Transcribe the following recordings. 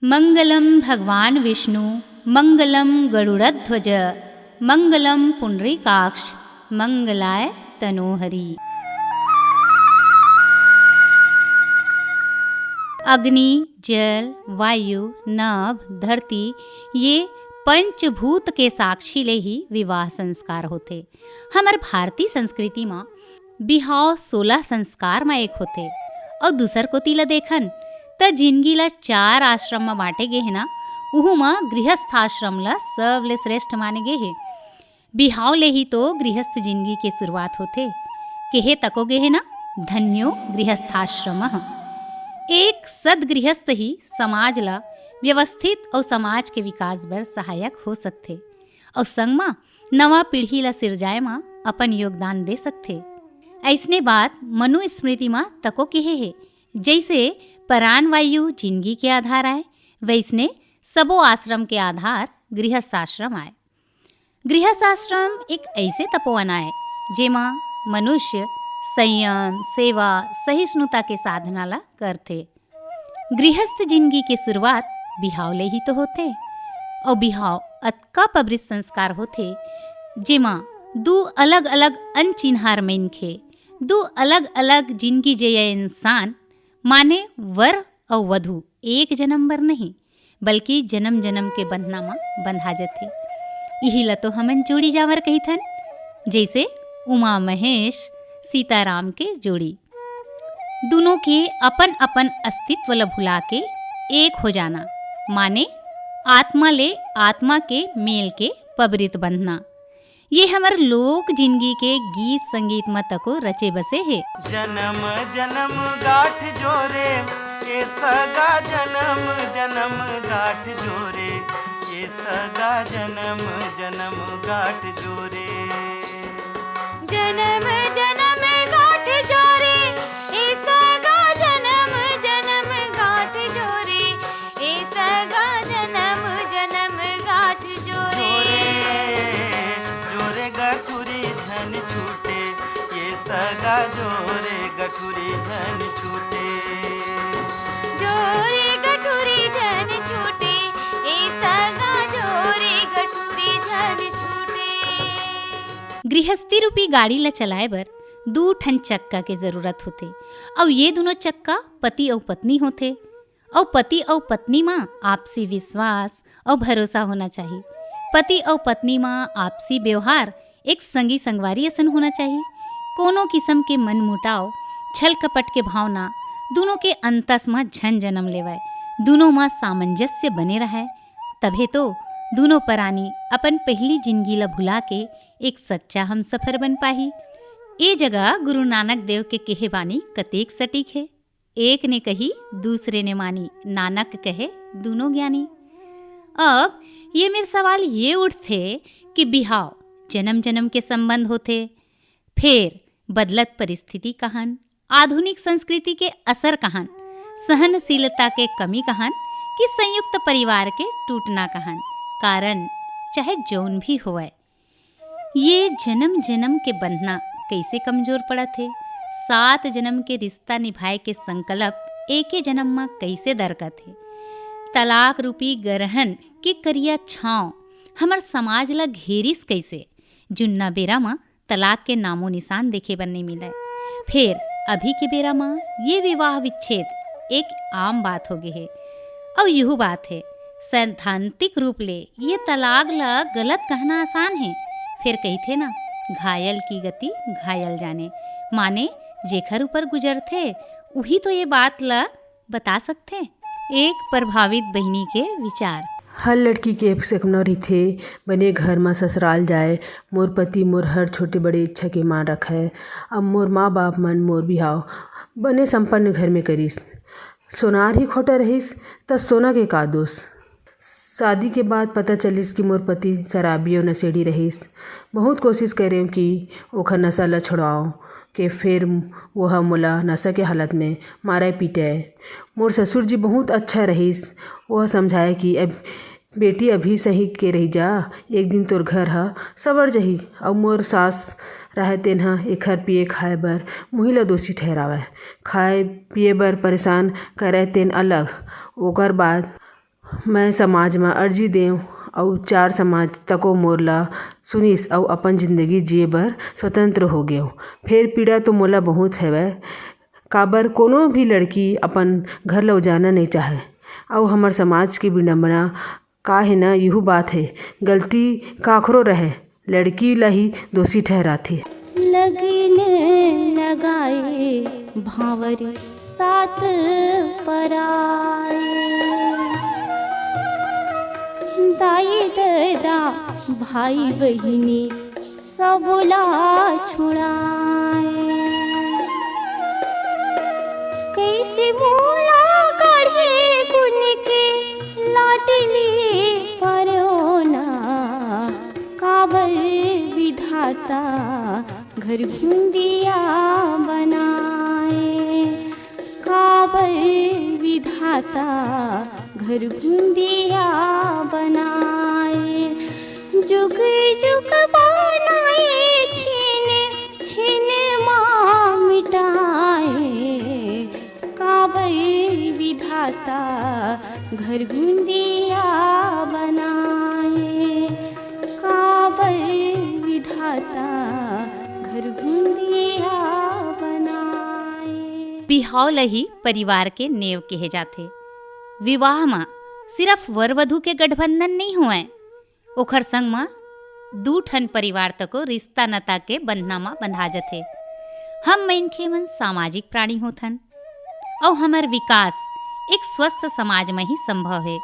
मंगलम भगवान विष्णु मंगलम गरुड़ध्वज मंगलम पुंडरीकाक्ष मंगलाय तनोहरि। अग्नि, जल, वायु, नभ, धरती ये पंचभूत के साक्षी ले ही विवाह संस्कार होते। हमार भारतीय संस्कृति में बिहाव 16 संस्कार में एक होते और दूसर को तिला देखन त जिंदगी ला 4 आश्रम में बांटे गे है ना, उहू में गृहस्थ आश्रम ला सबले श्रेष्ठ माने गे है। बिहाव ले ही तो गृहस्थ जिंदगी के शुरुआत होते। केहे तको गे है ना, धन्यो गृहस्थाश्रम। एक सदगृहस्थ ही समाज ला व्यवस्थित और समाज के विकास बर सहायक हो सकते और संग में नवा पीढ़ी ला सिरजाए में अपन योगदान दे सकते। ऐसने बात मनुस्मृति में तको कहे है, जैसे परान वायु जिंदगी के आधार आए, वैसने सबो आश्रम के आधार गृहस्थ आश्रम आए। गृहस्थ आश्रम एक ऐसे तपोवन आए जेमा मनुष्य संयम, सेवा, सहिष्णुता के साधना ला करते। गृहस्थ जिंदगी के शुरुआत बिहाव ले ही तो होते और बिहाव अतका पवित्र संस्कार होते जेमा 2 अलग अलग अनचिन्हार मनखे, 2 अलग अलग जिंदगी जय इंसान माने वर और वधु एक जन्म बर नहीं बल्कि जन्म जन्म के बंधना में बंधा जाते। यही ला तो हमन जोड़ी जावर कहिथन, जैसे उमा महेश सीताराम के जोड़ी। दोनों के अपन अपन अस्तित्व ला भुला के एक हो जाना माने आत्मा ले आत्मा के मेल के पवित्र बंधना। ये हमार लोक जिंदगी के गीत संगीत में तको रचे बसे है। जन्म जन्म गाठ जोरे ये सगा जन्म जन्म गाठ जोरे ये सगा जन्म जन्म गाठ जोरे। जन्म जन्म गाठ जोरे ये सगा जन्म जन्म गाठ जोरे ये सगा जन्म जन्म गाठ जोरे। जोरे गठुरी झन छूटे ये सगा जोरे गठुरी झन छूटे। जोरे गठुरी झन छूटे ये सगा जोरे गठुरी झन छूटे। गृहस्थी रूपी गाड़ी ला चलाए बर 2 ठन चक्का के जरूरत होते और ये दोनों चक्का पति और पत्नी होते और पति और पत्नी में आपसी विश्वास और भरोसा होना चाहिए। पति और पत्नी में आपसी व्यवहार एक संगी संगवारी असन होना चाहिए। कोनो किस्म के मन मुटाव, छल कपट के भावना दोनों के अंतस में झन जन्म लेवाए, दोनों में सामंजस्य बने रहे, तभे तो दोनों परानी अपन पहली जिंदगी ला भुला के एक सच्चा हम सफर बन पाही। ये जगह गुरु नानक देव के कहे बानी कतेक सटीक है। एक ने कही दूसरे ने मानी, नानक कहे दोनों ज्ञानी। अब ये मेरे सवाल ये उठते कि बिहाव जन्म जन्म के संबंध होते, फिर बदलत परिस्थिति कहन, आधुनिक संस्कृति के असर कहन, सहनशीलता के कमी कहन कि संयुक्त परिवार के टूटना कहन, कारण चाहे जौन भी होवे, ये जन्म जन्म के बंधना कैसे कमजोर पड़ा थे। 7 जन्म के रिश्ता निभाए के संकल्प एक जन्म में कैसे दरका थे। तलाक रूपी गरहन के करिया छाँव हमार समाज ला घेरिस कैसे, जुन्ना बेरा में तलाक के नामो निशान देखे बर नहीं मिले। फिर अभी के बेरा में ये विवाह विच्छेद एक आम बात हो गई है और यह बात है सैद्धांतिक रूप ले ये तलाक ला गलत कहना आसान है। फिर कहते ना, घायल की गति घायल जाने, माने जेखर ऊपर गुजरते वही तो ये बात ला बता सकते। एक प्रभावित बहनी के विचार। हर लड़की के सपना रहिथे बने घर में ससुराल जाए। मोर पति मोर हर छोटे बड़े इच्छा के मान रखे। अब मोर माँ बाप मन मोर बिहाव बने संपन्न घर में करिस। सोनार ही खोटा रहिस त सोना के का दोष। शादी के बाद पता चलिस कि मोर पति शराबी और नशेड़ी रहिस। बहुत कोशिश करे कि ओखर नशा ला छुड़ाओ के फिर वह मोला नशा के हालत में मारे पीटे। मोर ससुर जी बहुत अच्छा रहिस। वह समझाए कि अब बेटी अभी सही के रही जा, एक दिन तोर घर हा सवर जही। और मोर सास रहे तेन हा एखर पिए खाए बर मुही ला दोषी ठहरावे। खाए पिए बर परेशान करे तेन अलग। ओकर बाद मैं समाज में अर्जी देव अउ 4 समाज तको मोर ला सुनिस अउ अपन जिंदगी जिए बर स्वतंत्र हो गयो। फेर पीड़ा तो मोला बहुत हेवय, काबर कोनो भी लड़की अपन घर ल उजारना नहीं चाहे। अउ हमर समाज के विडंबना का है ना, यहू बात है, गलती काखरो रहे लड़की ला ही दोषी ठहराथे। लगन लगाए भावर साथ पराए, दाई दादा भाई बहिनी सबला छुड़ाए। कैसे मोला काढ़े गुन के लाडली परोना, काबर विधाता घर घुंदिया बनाए। काबर विधाता घर घुंदिया बनाए। जुग जुग बनाए छीन छीन माँ मिटाए। काबर विधाता घर घुंदिया बनाए। काबर विधाता घर घुंदिया बनाए। बिहाव ल ही परिवार के नेव कहे जाथे। विवाह में सिर्फ वर वधु के गठबंधन नहीं हुए, ओखर संग में 2 ठन परिवार तको रिश्ता नाता के बंधना में बंधा जथे। हम मनखे मन सामाजिक प्राणी होथन और हमार विकास एक स्वस्थ समाज में ही संभव है।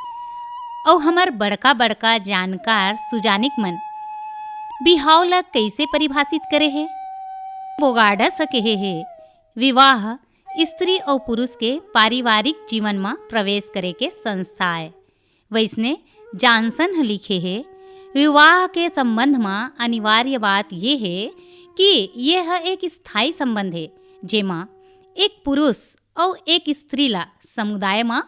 और हमार बड़का बड़का जानकार सुजानिक मन बिहाव ला कैसे परिभाषित करे है, बोगाड़ा सके है। विवाह स्त्री और पुरुष के पारिवारिक जीवन में प्रवेश करे के संस्था है। वैसने जॉनसन लिखे है, विवाह के संबंध में अनिवार्य बात यह है कि यह एक स्थायी संबंध है, जेमा एक पुरुष और एक स्त्री ला समुदाय में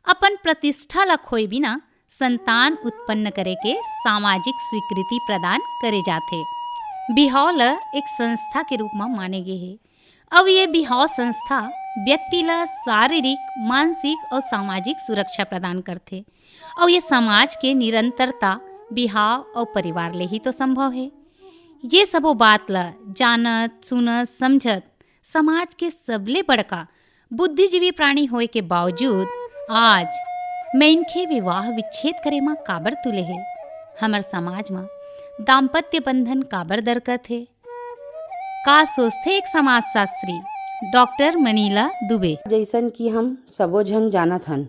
अपन प्रतिष्ठा ला खोए बिना संतान उत्पन्न करे के सामाजिक स्वीकृति प्रदान करे जाथे। बिहाव ला एक संस्था के रूप में माने गए है। अब ये बिहाव संस्था व्यक्ति ला शारीरिक, मानसिक और सामाजिक सुरक्षा प्रदान करते। और ये समाज के निरंतरता बिहाव और परिवार ले ही तो संभव है। ये सबो बात ला जानत सुनत समझत समाज के सबले बड़का बुद्धिजीवी प्राणी होए के बावजूद आज मनखे विवाह विच्छेद करे में काबर तुले है। हमार समाज में दाम्पत्य बंधन काबर दरकत है, का सोचते एक समाजशास्त्री डॉक्टर मनीला दुबे। जैसन कि हम सबो झन जानत हन,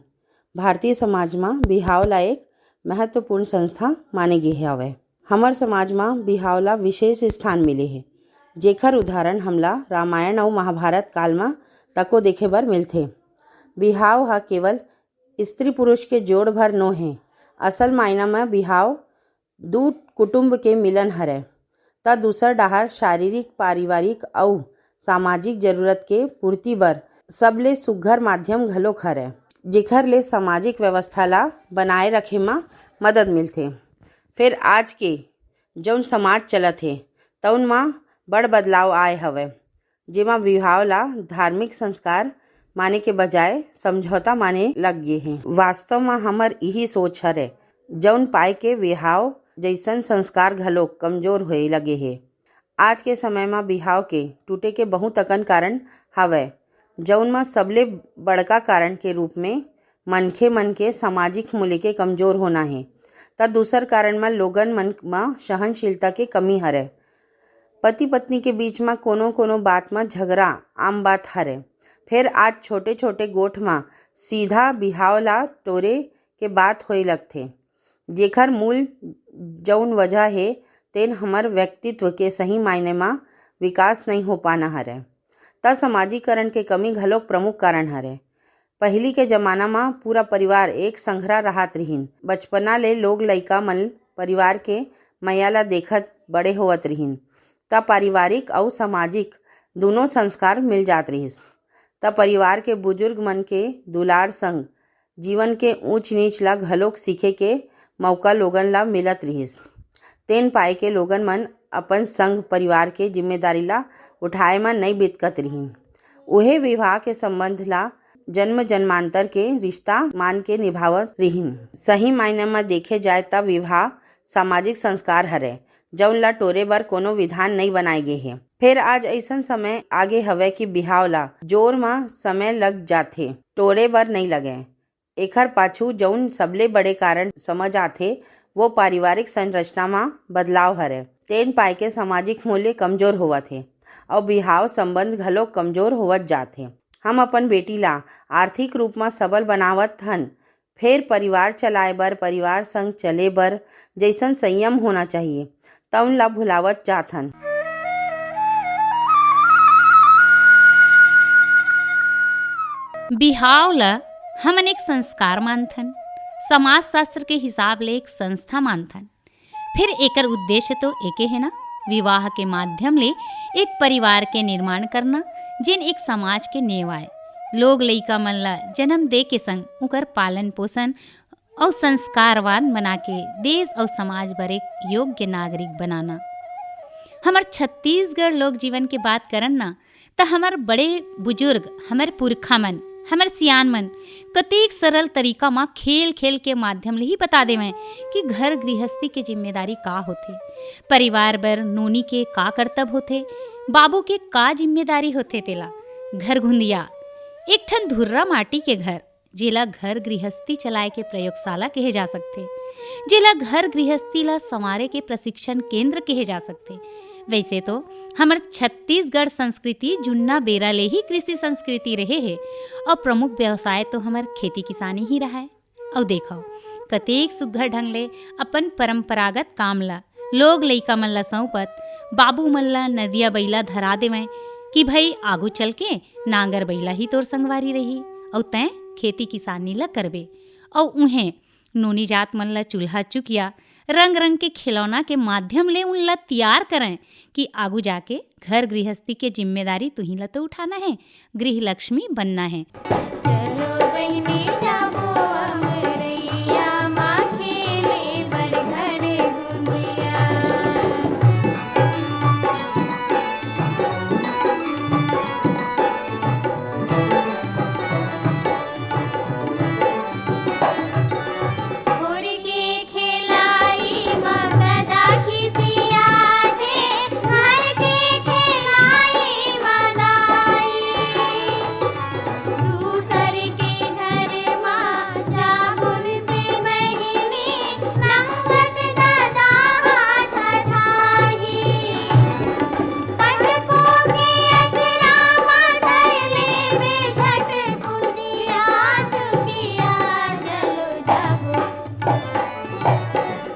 भारतीय समाज में बिहाव ला एक महत्वपूर्ण संस्था माने गे हवे। हमर समाज में बिहाव ला विशेष स्थान मिले है, जेकर उदाहरण हमला रामायण और महाभारत काल में तको देखे बर मिलथे। बिहाव हा केवल स्त्री पुरुष के जोड़ भर नो है। असल मायना में बिहाव 2 कुटुंब के मिलन हरे, त दूसर डाहर शारीरिक, पारिवारिक और सामाजिक जरूरत के पूर्ति बर सबले सुघ्घर माध्यम घलोक हरे, जेखर ले सामाजिक व्यवस्था ला बनाए रखे में मदद मिलथे। फिर आज के जौन समाज चलत है तउन में बड़ बदलाव आए हवे, जेमा विवाह ला धार्मिक संस्कार माने के बजाय समझौता माने लग गए हैं। वास्तव में हमर यही सोच हरे, जौन पाए के विवाह जैसन संस्कार घलोक कमजोर होए लगे है। आज के समय में बिहाव के टूटे के बहुत अकन कारण हवय, जौन में सबले बड़का कारण के रूप में मनखे मन के सामाजिक मूल्य के कमजोर होना है। त दूसर कारण में लोगन मन में सहनशीलता के कमी हरे। पति पत्नी के बीच में कोनो कोनो बात में झगड़ा आम बात हरे। फिर आज छोटे छोटे गोठ में सीधा बिहाव ला तोरे के बात होए लगथे, जेखर मूल जौन वजह है तेन हमर व्यक्तित्व के सही मायने में विकास नहीं हो पाना हरे। त समाजीकरण के कमी घलोक प्रमुख कारण हरे। पहली के जमाना में पूरा परिवार एक संघरा रहत रहिन। बचपना ले लोग लइका मन परिवार के मैया ला देखत बड़े होवत रहिन, त पारिवारिक और सामाजिक दोनों संस्कार मिल जात रहिस। त परिवार के बुजुर्ग मन के दुलार संग जीवन के ऊंच नीच ला घलोक सीखे के मौका लोगन ला मिलत रहिस। तेन पाए के लोगन मन अपन संग परिवार के जिम्मेदारी ला उठाए में नहीं बितकत रहिन। उहे विवाह के संबंध ला जन्म जन्मांतर के रिश्ता मान के निभावत रहीन। सही मायने में देखे जाए तब विवाह सामाजिक संस्कार हरे जौन ला टोरे बर कोनो विधान नहीं बनाए गे हे। फिर आज ऐसा समय आगे हवे कि बिहाव ला जोर में समय लग जाथे, टोरे बर नहीं लगे। एखर पाछू जौन सबले बड़े कारण समझ आथे वो पारिवारिक संरचना में बदलाव हरे। तेन पाए के सामाजिक मूल्य कमजोर होवत हे और बिहाव संबंध घलो कमजोर होवत जाथे। हम अपन बेटी ला आर्थिक रूप में सबल बनावत हन, फिर परिवार चलाए बर, परिवार संग चले बर जैसन संयम होना चाहिए तउन ला भुलावत जात हन। बिहाव ला हमन एक संस्कार मानथन, समाज शास्त्र के हिसाब ले एक संस्था मानथन। फिर एकर उद्देश्य तो एके है ना, विवाह के माध्यम ले एक परिवार के निर्माण करना जिन एक समाज के नेव आए। लोग लइका मन ला जन्म दे के संग उकर पालन पोषण और संस्कारवान बना के देश और समाज बर एक योग्य नागरिक बनाना। हमार छत्तीसगढ़ लोक जीवन के बात करन ना तो हमार बड़े बुजुर्ग, हमार पुरखा मन, हमार सियान मन कतेक सरल तरीका में खेल खेल के माध्यम ले ही बता देवें कि घर गृहस्थी के जिम्मेदारी का होथे, परिवार बर नोनी के का कर्तव्य होथे, बाबू के का जिम्मेदारी होथे। तेला घर घुंदिया एक ठन धुर्रा माटी के घर जेला घर गृहस्थी चलाए के प्रयोगशाला कहे जा सकते, जेला घर गृहस्थी ला संवारे के प्रशिक्षण केंद्र कहे जा सकते। वैसे तो हमार छत्तीसगढ़ संस्कृति जुन्ना बेरा ले ही कृषि संस्कृति रहे है और प्रमुख व्यवसाय तो हमार खेती किसानी ही रहा है। और देखो कतेक सुघ्घर ढंग ले अपन परंपरागत काम ला लोग लइका मन ला सौंपत, बाबू मन ला नदिया बैला धरा देवें कि भाई आगू चल के नांगर बैला ही तोर संगवारी रही और तैं खेती किसानी ला करबे। और उन्हें नोनी जात मन ला चूल्हा चुकिया रंग रंग के खिलौना के माध्यम ले उन ला तैयार करें कि आगू जाके घर गृहस्थी के जिम्मेदारी तुही ला तो उठाना है, गृह लक्ष्मी बनना है। चलो बहिनी जाबो अमरैया माँ खेले बर घर गुंजिया। घोर के खेलाई माँ गदा खिसिया दे, घर के खेलाई माँ दाई। दूसर के घर माँ जाबुन ते बहिनी, नंगत दादा हाथ ठाही। पटको के अचरा माँ धर लेवे झट कुंदिया चुकिया। चलो जाबो,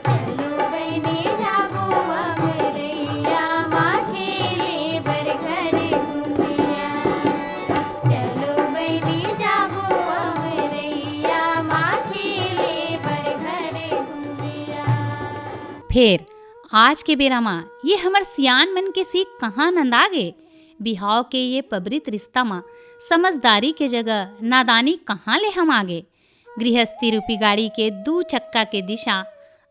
चलो बहिनी जाबो अमरैया माँ खेले बर घर गुंजिया। चलो बहिनी जाबो अमरैया माँ खेले बर घर गुंजिया। फिर आज के बेरा में ये हमार सियान मन के सीख कहाँ नंदा गे। बिहाव के ये पबरित रिश्ता में समझदारी के जगह नादानी कहाँ ले हम आगे। गृहस्थी रूपी गाड़ी के दू चक्का के दिशा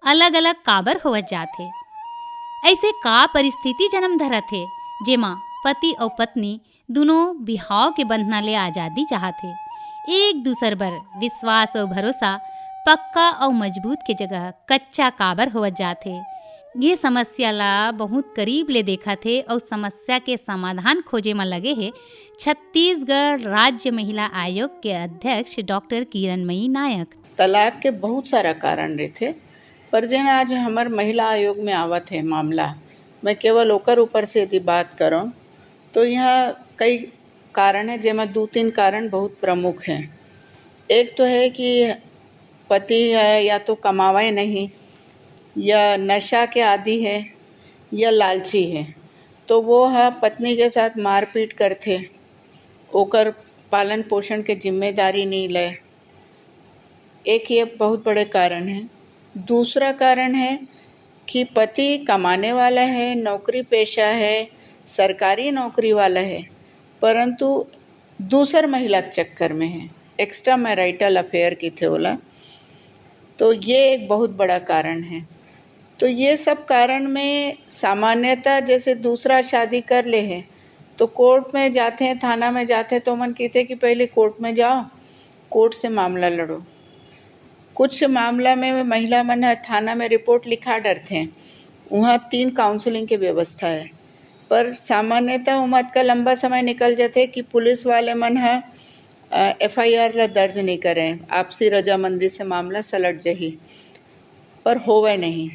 अलग अलग काबर होवत जाथे। ऐसे का परिस्थिति जन्म धरत है जेमा पति और पत्नी दोनों बिहाव के बंधना ले आज़ादी चाहते, एक दूसर पर विश्वास और भरोसा पक्का और मजबूत के जगह कच्चा काबर होवत जाथे। ये समस्या ला बहुत करीब ले देखा थे और समस्या के समाधान खोजे में लगे है छत्तीसगढ़ राज्य महिला आयोग के अध्यक्ष डॉक्टर किरणमयी नायक। तलाक के बहुत सारा कारण रहते, पर जेन आज हमार महिला आयोग में आवत है मामला, मैं केवल ओकर ऊपर से यदि बात करूं तो यहाँ कई कारण है जेमा 2-3 कारण बहुत प्रमुख हैं। एक तो है कि पति है या तो कमावे नहीं, या नशा के आदी है, या लालची है, तो वो है पत्नी के साथ मारपीट करते, ओकर पालन पोषण के जिम्मेदारी नहीं ले। एक ये बहुत बड़े कारण है। दूसरा कारण है कि पति कमाने वाला है, नौकरी पेशा है, सरकारी नौकरी वाला है, परंतु दूसर महिला के चक्कर में है, एक्स्ट्रा मैरिटल अफेयर की थे बोला, तो ये एक बहुत बड़ा कारण है। तो ये सब कारण में सामान्यतः जैसे दूसरा शादी कर ले है तो कोर्ट में जाते हैं, थाना में जाते हैं, तो मन कहते कि पहले कोर्ट में जाओ, कोर्ट से मामला लड़ो। कुछ मामला में महिला मन है थाना में रिपोर्ट लिखा डरते हैं, वहाँ 3 काउंसलिंग की व्यवस्था है, पर सामान्यतः उमत का लंबा समय निकल जाते कि पुलिस वाले मन है FIR दर्ज नहीं करें, आपसी रजामंदी से मामला सलट जही, पर होवे नहीं।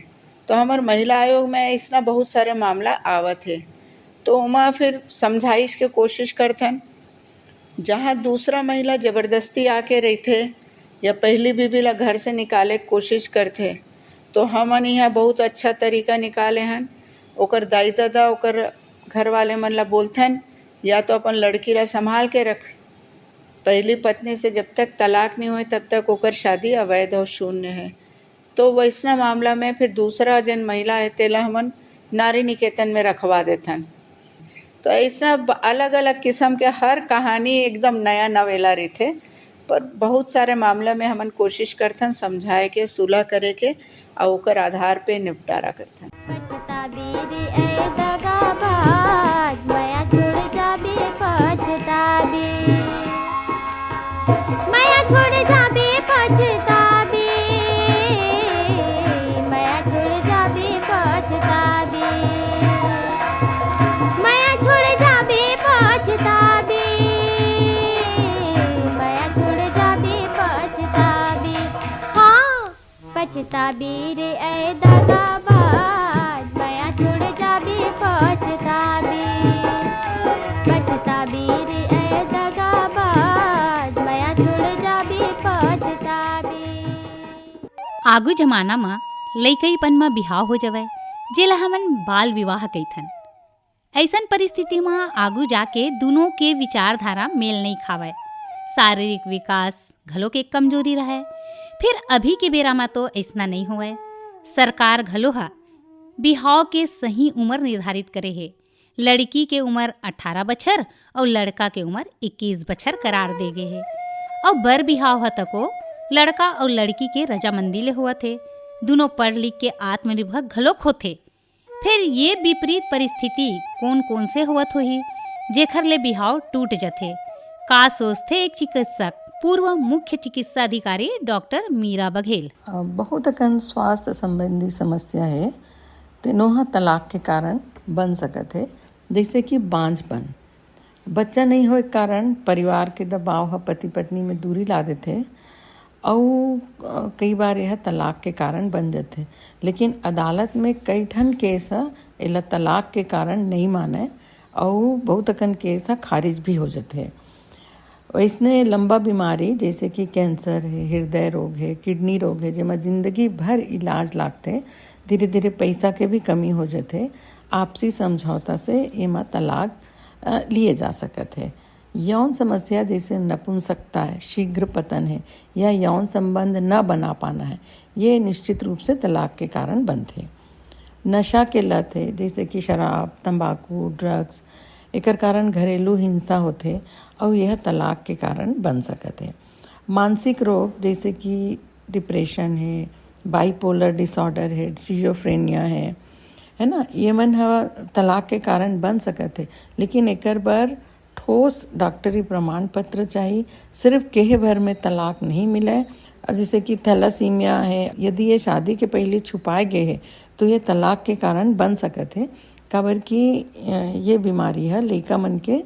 तो हमार महिला आयोग में इसना बहुत सारे मामला आवत है, तो उमा फिर समझाइश के कोशिश करथन। जहाँ दूसरा महिला ज़बरदस्ती आके रहते या पहली बीबी ला घर से निकाले के कोशिश करते, तो हमन यहाँ बहुत अच्छा तरीका निकाले हन। ओकर दाई दादा ओकर घर वाले मन ला बोलथन, या तो अपन लड़की ला संभाल के रख, पहली पत्नी से जब तक तलाक नहीं हुए तब तक ओकर शादी अवैध और शून्य है। तो वैसना मामला में फिर दूसरा जन महिला है तेला हमन नारी निकेतन में रखवा देथन। तो ऐसा अलग अलग किस्म के हर कहानी एकदम नया नवेला रहते, पर बहुत सारे मामला में हमन कोशिश करथन समझाए के, सुलह करे के और ओकर आधार पे निपटारा करथन। पछताबी रे ए दगाबाज, माया छोड़ जाबे पछताबी, माया छोड़ जाबे पछताबी, माया छोड़ जाबे पछताबी, माया छोड़ जाबे पछताबी, माया छोड़ जाबे पछताबी। हाँ पछताबी रे ए दगाबाज, माया छोड़ जाबे पछताबी, पछताबी रे ए दगाबाज, माया छोड़ जाबे पछताबी। आगू जमाना में लइकईपन में बिहाव हो जावे, जेला हमन बाल विवाह कइथन। ऐसन परिस्थिति में आगू जाके दोनों के विचारधारा मेल नहीं खावे, शारीरिक विकास घलो के कमजोरी रहे। फिर अभी के बेरा में तो ऐसा नहीं हुए। सरकार घलो हा बिहाव के सही उम्र निर्धारित करे है। लड़की के उम्र 18 बछर और लड़का के उम्र 21 बछर करार दे गे है। और बर बिहाव ह तको लड़का और लड़की के रजामंदी ले हुआ थे। दोनों पढ़ लिख के आत्मनिर्भर घलोक होते। फिर ये विपरीत परिस्थिति कौन कौन से हुआ ही जेखर ले बिहाव टूट जथे। का सोचते एक चिकित्सक, पूर्व मुख्य चिकित्सा अधिकारी डॉक्टर मीरा बघेल। बहुत अकन स्वास्थ्य संबंधी समस्या है तेनोहा तलाक के कारण बन सकत है, जैसे कि बांझपन, बच्चा नहीं होए कारण परिवार के दबाव ह पति पत्नी में दूरी ला देते और कई बार यह तलाक के कारण बन जाते। लेकिन अदालत में कई ठन केस एला तलाक के कारण नहीं माने और बहुत अकन केस खारिज भी हो जाते। वैसने लंबा बीमारी जैसे कि कैंसर है, हृदय रोग है, किडनी रोग है, जेमा जिंदगी भर इलाज लागते, धीरे धीरे पैसा के भी कमी हो जाते। आपसी समझौता से एमा तलाक लिए जा सकत है। यौन समस्या जैसे नपुंसकता है, शीघ्र पतन है या यौन संबंध न बना पाना है, ये निश्चित रूप से तलाक के कारण बनते। नशा के लत है जैसे कि शराब, तंबाकू, ड्रग्स, एकर कारण घरेलू हिंसा होते और यह तलाक के कारण बन सकते। मानसिक रोग जैसे कि डिप्रेशन है, बाइपोलर डिसऑर्डर है, सिजोफ्रेनिया है ना, ये मन तलाक के कारण बन सकते। लेकिन एकर बर ठोस डॉक्टरी प्रमाण पत्र चाहिए। सिर्फ केहे भर में तलाक नहीं मिले। जैसे कि थैलासीमिया है, यदि ये शादी के पहले छुपाए गए है तो ये तलाक के कारण बन सकते। काबर कि ये बीमारी है लइका मन के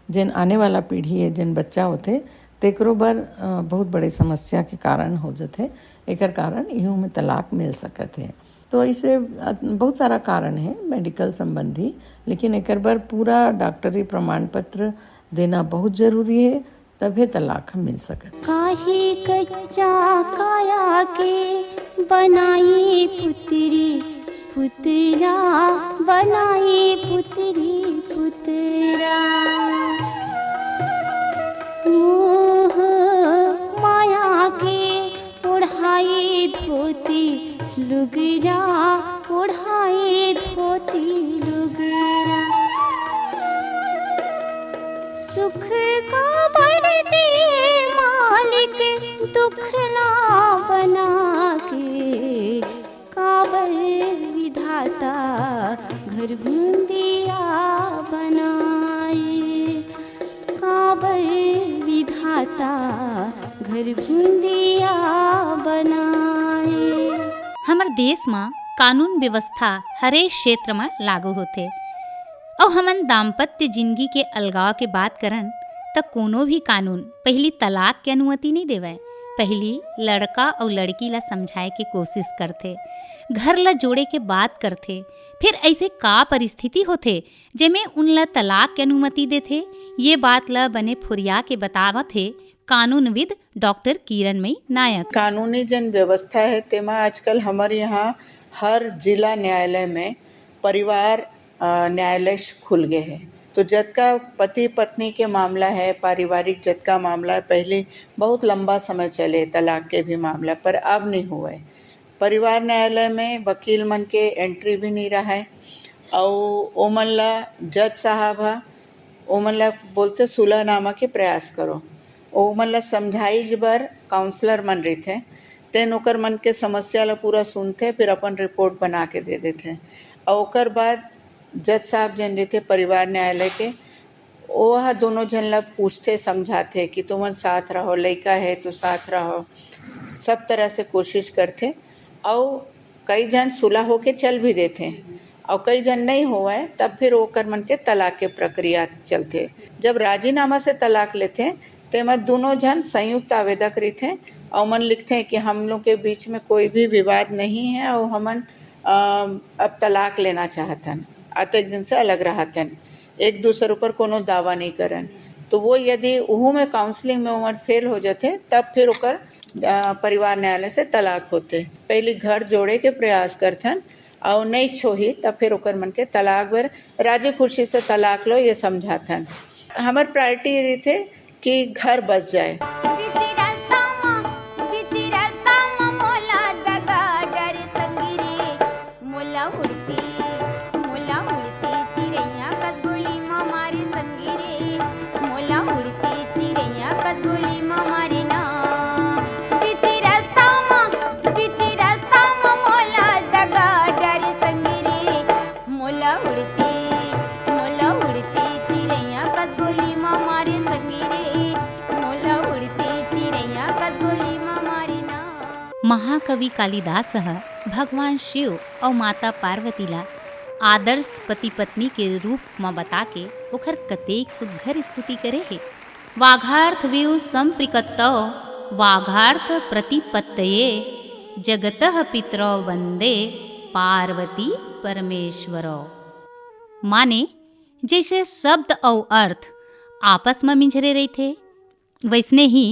जिन आने वाला पीढ़ी है, जिन बच्चा होते तेकरो बर बहुत बड़े समस्या के कारण हो जाते। एकर कारण इहों में तलाक मिल सकते हैं। तो ऐसे बहुत सारा कारण है मेडिकल संबंधी, लेकिन एकर बर पूरा डॉक्टरी प्रमाण पत्र देना बहुत जरूरी है, तभी तलाक मिल सकता। काहे कच्चा काया के बनाई पुतरी पुतरा, बनाई पुतरी पुतरा, मोह माया के ओढ़ाई धोती लुगरा, ओढ़ाई धोती लुगरा, सुख का बरती मालिक दुख ना बना के, काबर विधाता घर गुंदिया बनाए। घर गुंदिया बनाए। हमर देश में कानून व्यवस्था हरेक क्षेत्र में लागू होते और हमन दाम्पत्य जिंदगी के अलगाव के बात करन त कोनो भी कानून पहली तलाक के अनुमति नहीं देवे। पहली लड़का और लड़की ला समझाए के कोशिश करते, घर ला जोड़े के बात करते, फिर ऐसे का परिस्थिति होते जेमे उनला तलाक के अनुमति देते। ये बात ला बने फुरिया के बतावत थे कानूनविद डॉक्टर किरणमयी नायक। कानूनी जन व्यवस्था है तेमा आजकल हमारे यहाँ हर जिला न्यायालय में परिवार न्यायालय खुल गए हैं। तो जतका पति पत्नी के मामला है, पारिवारिक जतका मामला है, पहले बहुत लंबा समय चले तलाक के भी मामला, पर अब नहीं हुआ है। परिवार न्यायालय में वकील मन के एंट्री भी नहीं रहा है और ओमन ला जज साहब हा ओमन ला बोलते सुलहनामा के प्रयास करो। ओमन ला समझाइज बर काउंसलर मन रही तेन ओकर मन के समस्या ला पूरा सुनते, फिर अपन रिपोर्ट बना के दे देते और ओकर बाद जज साहब जन रहते परिवार न्यायालय के वह दोनों जन ला पूछते समझाते कि तुमन साथ रहो, लड़का है तो साथ रहो, सब तरह से कोशिश करते और कई जन सुलह होके चल भी देते और कई जन नहीं हुआ है तब फिर ओकर मन के तलाक के प्रक्रिया चलते। जब राजीनामा से तलाक लेते तेमा दोनों जन संयुक्त आवेदक रहते और मन लिखते हैं कि हम लोग के बीच में कोई भी विवाद नहीं है और हमन अब तलाक लेना चाहतन, अतक दिन से अलग रहतन, एक दूसरे ऊपर कोनो दावा नहीं करन। तो वो यदि उहू में काउंसलिंग में उमर फेल हो जाते तब फिर ओकर परिवार न्यायालय से तलाक होते। पहले घर जोड़े के प्रयास करथन और नहीं छोही तब फिर ओकर मन के तलाक बर राजी खुशी से तलाक लो ये समझाथन। हमार प्रायोरिटी रही थे कि घर बस जाए। महाकवि कालिदास भगवान शिव और माता पार्वती ला आदर्श पति पत्नी के रूप में बता के ओखर कतेक सुघर स्तुति करे है। वाघार्थ व्यू संप्रिकतौ वाघार्थ प्रतिपत्तये जगतः पितरौ वंदे पार्वती परमेश्वरौ। माने जैसे शब्द और अर्थ आपस में मिंझरे रही थे वैसने ही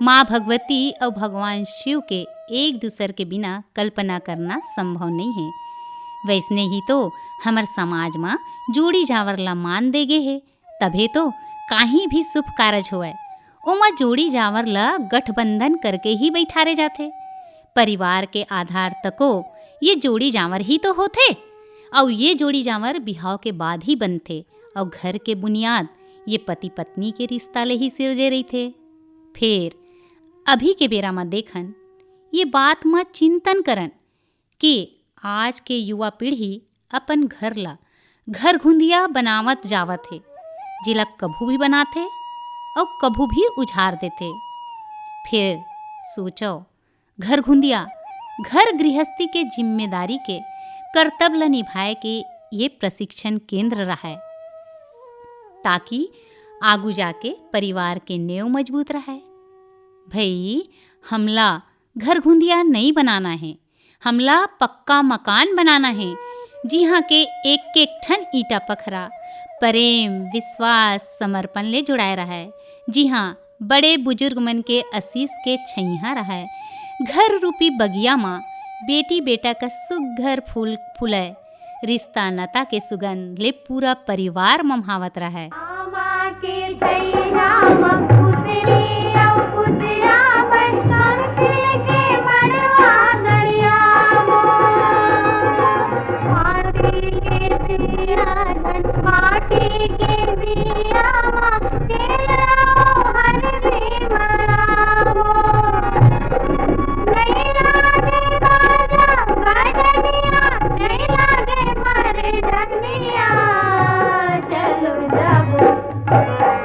माँ भगवती और भगवान शिव के एक दूसरे के बिना कल्पना करना संभव नहीं है। वैसने ही तो हमार समाज में जोड़ी जावर ला मान दे गे है, तभे तो कहीं भी शुभ कारज होए ओमा जोड़ी जावर ला गठबंधन करके ही बैठारे जाते। परिवार के आधार तको ये जोड़ी जावर ही तो होते और ये जोड़ी जावर बिहाव के बाद ही बनते और घर के बुनियाद ये पति पत्नी के रिश्ता ले ही सिरजे रही थे। फिर अभी के बेरा में देखन ये बात में चिंतन करन कि आज के युवा पीढ़ी अपन घर ला घर घुंदिया बनावत जावत है, जिला कभू भी बनाते और कभू भी उजाड़ देते। फिर सोचो घर घुंदिया घर गृहस्थी के जिम्मेदारी के कर्तव्य ला निभाए के ये प्रशिक्षण केंद्र रहा है ताकि आगू जाके परिवार के नेव मजबूत रहे। भई हमला घर घुंदिया नहीं बनाना है, हमला पक्का मकान बनाना है, जी हाँ के एक एक ठन ईटा पखरा प्रेम विश्वास समर्पण ले जुड़ाए रहा है। जी हाँ बड़े बुजुर्ग मन के आशीष के छैया रहा है। घर रूपी बगिया माँ बेटी बेटा का सुघर फूल फूले, रिश्ता नता के सुगंध ले पूरा परिवार ममहावत रहा है। चलो जाबो